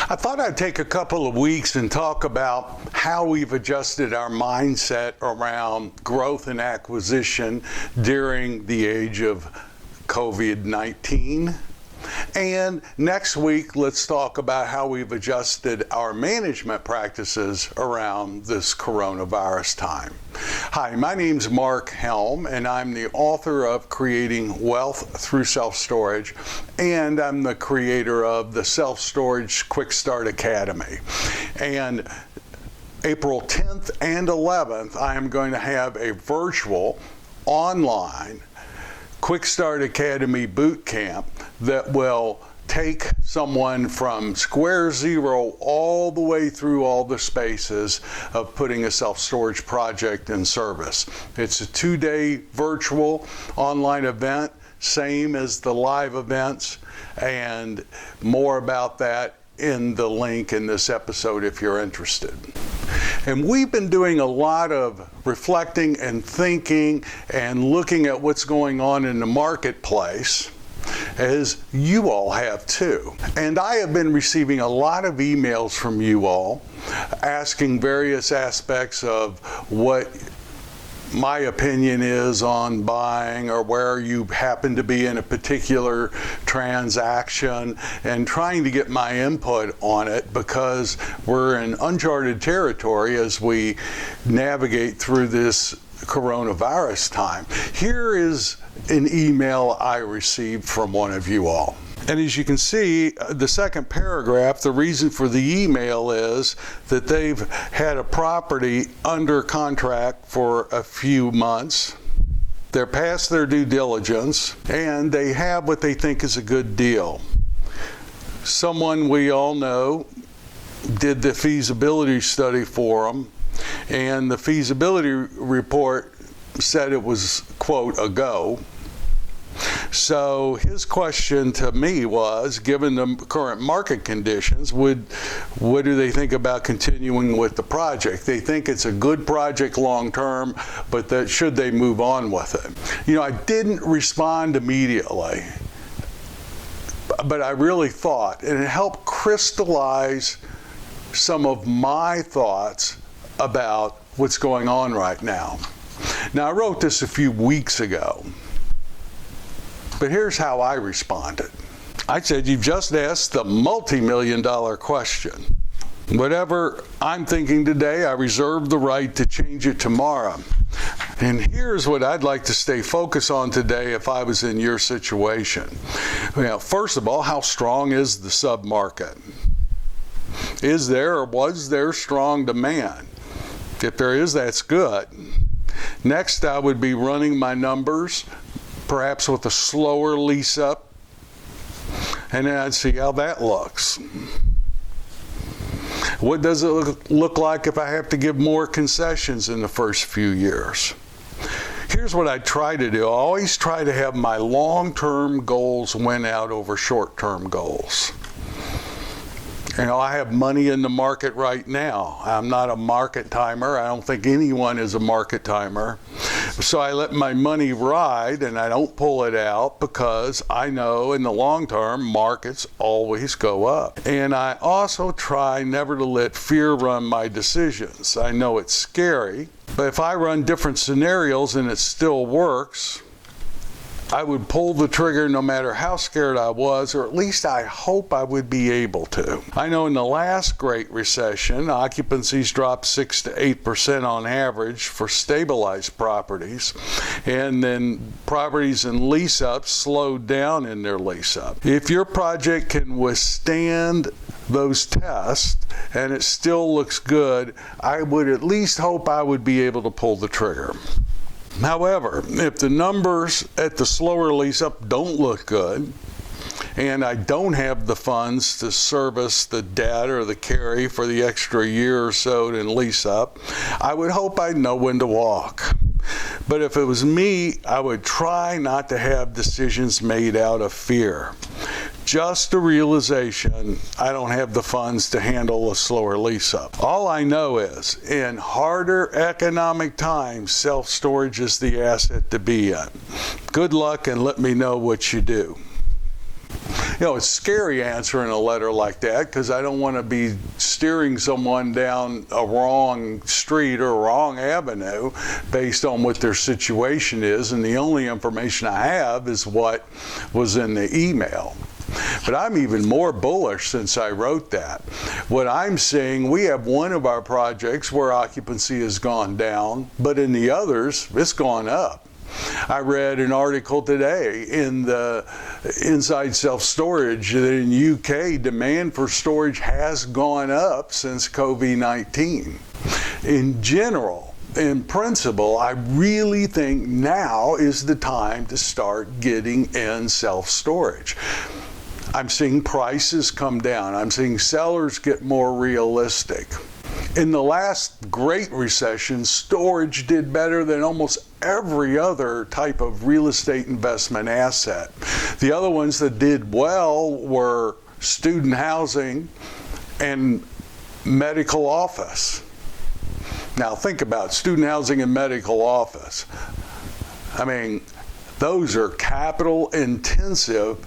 I thought I'd take a couple of weeks and talk about how we've adjusted our mindset around growth and acquisition during the age of COVID-19. And next week, let's talk about how we've adjusted our management practices around this coronavirus time. Hi, my name's Mark Helm, and I'm the author of Creating Wealth Through Self-Storage, and I'm the creator of the Self-Storage Quick Start Academy. And April 10th and 11th, I am going to have a virtual, online, Quick Start Academy boot camp that will take someone from square zero all the way through all the spaces of putting a self-storage project in service. It's a 2-day virtual online event, same as the live events, and more about that in the link in this episode if you're interested. And we've been doing a lot of reflecting and thinking and looking at what's going on in the marketplace, as you all have too. And I have been receiving a lot of emails from you all asking various aspects of what my opinion is on buying, or where you happen to be in a particular transaction, and trying to get my input on it, because we're in uncharted territory as we navigate through this coronavirus time. Here is an email I received from one of you all. And as you can see, the second paragraph, the reason for the email is that they've had a property under contract for a few months. They're past their due diligence, and they have what they think is a good deal. Someone we all know did the feasibility study for them, and the feasibility report said it was, quote, a go. So his question to me was, given the current market conditions, what do they think about continuing with the project? They think it's a good project long term, but that should they move on with it? You know, I didn't respond immediately, but I really thought, and it helped crystallize some of my thoughts about what's going on right now. Now, I wrote this a few weeks ago, but here's how I responded. I said, you've just asked the multi-million-dollar question. Whatever I'm thinking today, I reserve the right to change it tomorrow. And here's what I'd like to stay focused on today if I was in your situation. Well, first of all, how strong is the submarket? Is there or was there strong demand? If there is, that's good. Next, I would be running my numbers, perhaps with a slower lease up, and then I'd see how that looks. What does it look like if I have to give more concessions in the first few years? Here's what I try to do. I always try to have my long-term goals win out over short-term goals. You know, I have money in the market right now. I'm not a market timer. I don't think anyone is a market timer. So I let my money ride and I don't pull it out, because I know in the long term, markets always go up. And I also try never to let fear run my decisions. I know it's scary, but if I run different scenarios and it still works, I would pull the trigger no matter how scared I was, or at least I hope I would be able to. I know in the last Great Recession, occupancies dropped 6 to 8% on average for stabilized properties, and then properties in lease-up slowed down in their lease-up. If your project can withstand those tests and it still looks good, I would at least hope I would be able to pull the trigger. However, if the numbers at the slower lease-up don't look good, and I don't have the funds to service the debt or the carry for the extra year or so in lease-up, I would hope I'd know when to walk. But if it was me, I would try not to have decisions made out of fear. Just a realization I don't have the funds to handle a slower lease-up. All I know is, in harder economic times, self-storage is the asset to be in. Good luck, and let me know what you do. It's scary answering a letter like that because I don't want to be steering someone down a wrong street or a wrong avenue based on what their situation is, and the only information I have is what was in the email. But I'm even more bullish since I wrote that. What I'm seeing, we have one of our projects where occupancy has gone down, but in the others, it's gone up. I read an article today in the Inside Self-Storage that in UK, demand for storage has gone up since COVID-19. In general, in principle, I really think now is the time to start getting in self-storage. I'm seeing prices come down. I'm seeing sellers get more realistic. In the last Great Recession, storage did better than almost every other type of real estate investment asset. The other ones that did well were student housing and medical office. Now think about student housing and medical office. I mean, those are capital intensive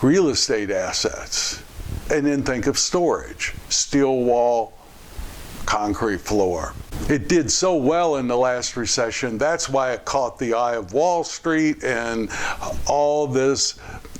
real estate assets. And then think of storage, steel wall, concrete floor. It did so well in the last recession. That's why it caught the eye of Wall Street, and all this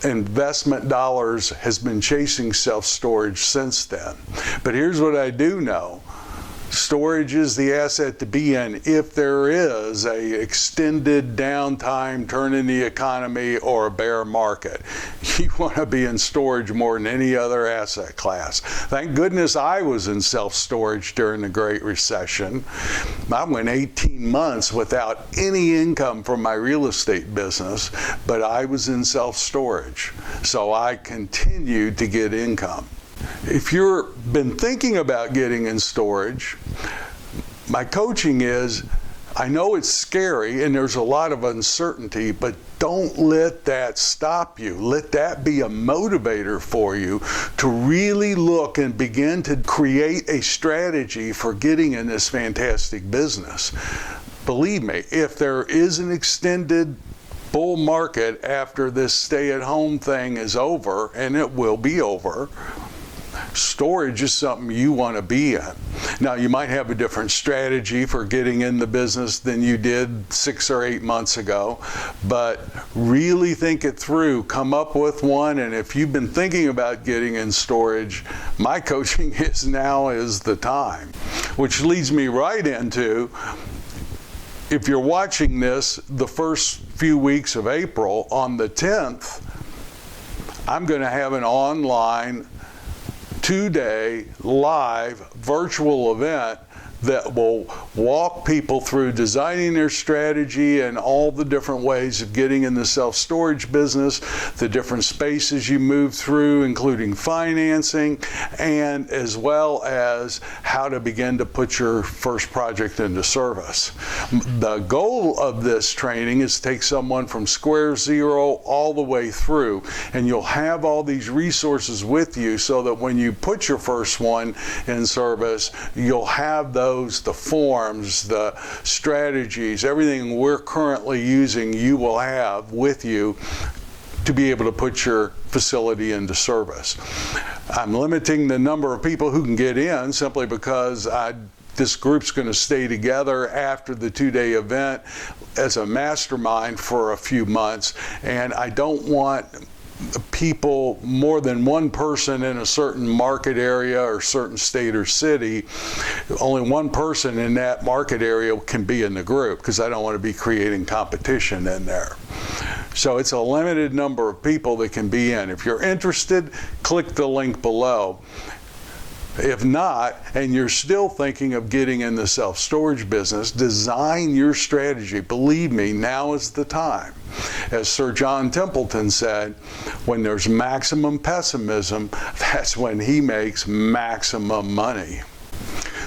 investment dollars has been chasing self-storage since then. But here's what I do know. Storage is the asset to be in if there is a extended downtime, turn in the economy, or a bear market. You want to be in storage more than any other asset class. Thank goodness I was in self-storage during the Great Recession. I went 18 months without any income from my real estate business, but I was in self-storage, so I continued to get income. If you've been thinking about getting in storage, my coaching is, I know it's scary and there's a lot of uncertainty, but don't let that stop you. Let that be a motivator for you to really look and begin to create a strategy for getting in this fantastic business. Believe me, if there is an extended bull market after this stay-at-home thing is over, and it will be over, storage is something you want to be in. Now, you might have a different strategy for getting in the business than you did 6 or 8 months ago, but really think it through, come up with one, and if you've been thinking about getting in storage, my coaching is now is the time. Which leads me right into, if you're watching this the first few weeks of April, on the 10th, I'm going to have an online 2-day live virtual event that will walk people through designing their strategy and all the different ways of getting in the self-storage business, the different spaces you move through, including financing, and as well as how to begin to put your first project into service. The goal of this training is to take someone from square zero all the way through, and you'll have all these resources with you so that when you put your first one in service, you'll have the forms, the strategies, everything we're currently using, you will have with you to be able to put your facility into service. I'm limiting the number of people who can get in simply because this group's going to stay together after the 2-day event as a mastermind for a few months, and I don't want people, more than one person in a certain market area or certain state or city. Only one person in that market area can be in the group because I don't want to be creating competition in there. So it's a limited number of people that can be in. If you're interested, click the link below. If not, and you're still thinking of getting in the self-storage business, design your strategy. Believe me, now is the time. As Sir John Templeton said, when there's maximum pessimism, that's when he makes maximum money.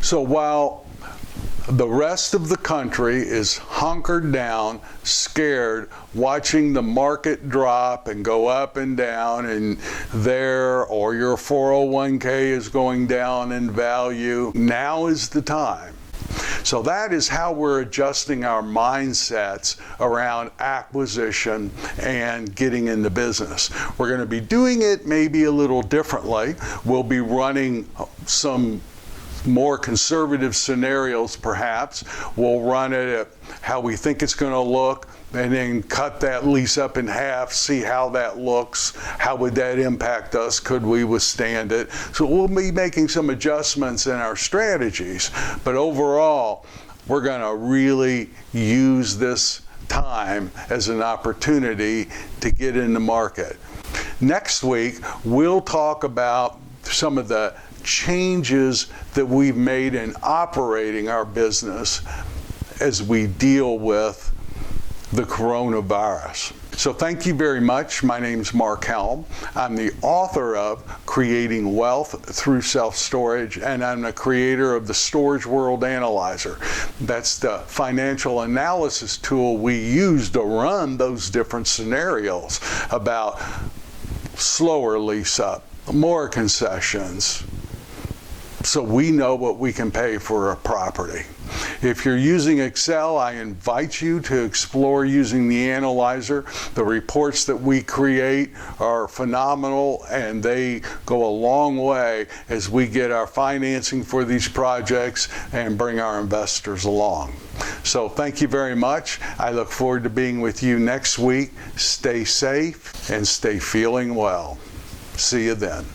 So while the rest of the country is hunkered down, scared, watching the market drop and go up and down, and or your 401k is going down in value, now is the time So that is how we're adjusting our mindsets around acquisition and getting into business. We're going to be doing it maybe a little differently. We'll be running some more conservative scenarios perhaps. We'll run it at how we think it's going to look, and then cut that lease up in half, see how that looks, how would that impact us, could we withstand it. So we'll be making some adjustments in our strategies, but overall, we're going to really use this time as an opportunity to get in the market. Next week, we'll talk about some of the changes that we've made in operating our business as we deal with the coronavirus. So thank you very much. My name's Mark Helm. I'm the author of Creating Wealth Through Self-Storage, and I'm the creator of the Storage World Analyzer. That's the financial analysis tool we use to run those different scenarios about slower lease up, more concessions, so we know what we can pay for a property. If you're using Excel, I invite you to explore using the analyzer. The reports that we create are phenomenal, and they go a long way as we get our financing for these projects and bring our investors along. So thank you very much. I look forward to being with you next week. Stay safe and stay feeling well. See you then.